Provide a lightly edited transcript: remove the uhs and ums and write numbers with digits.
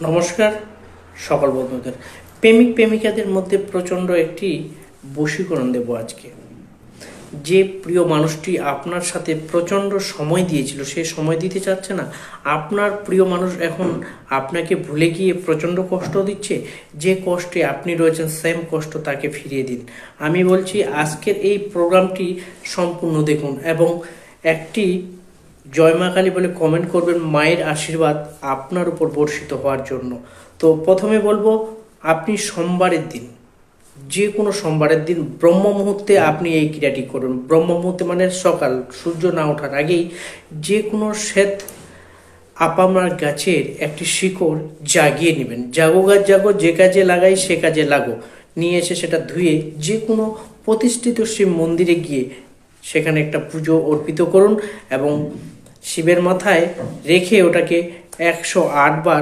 নমস্কার সকল বন্ধুদের। প্রেমিক প্রেমিকাদের মধ্যে প্রচণ্ড একটি বশীকরণ দেব আজকে। যে প্রিয় মানুষটি আপনার সাথে প্রচণ্ড সময় দিয়েছিল, সে সময় দিতে চাচ্ছে না। আপনার প্রিয় মানুষ এখন আপনাকে ভুলে গিয়ে প্রচণ্ড কষ্ট দিচ্ছে। যে কষ্টে আপনি রয়েছেন, সেম কষ্ট তাকে ফিরিয়ে দিন। আমি বলছি আজকের এই প্রোগ্রামটি সম্পূর্ণ দেখুন এবং একটি জয় মা কালী বলে কমেন্ট করবেন, মায়ের আশীর্বাদ আপনার উপর বর্ষিত হওয়ার জন্য। তো প্রথমে বলবো, আপনি সোমবারের দিন, যে কোনো সোমবারের দিন ব্রহ্ম মুহূর্তে আপনি এই ক্রিয়াটি করুন। ব্রহ্ম মুহূর্তে মানে সকাল, সূর্য না ওঠার আগেই যে কোনো শ্বেত আপামার গাছের একটি শিকড় জাগিয়ে নেবেন। জাগো গাছ জাগো, যে কাজে লাগাই সে কাজে লাগো। নিয়ে এসে সেটা ধুয়ে যে কোনো প্রতিষ্ঠিত শিব মন্দিরে গিয়ে সেখানে একটা পুজো অর্পিত করুন এবং শিবের মাথায় রেখে ওটাকে 108 বার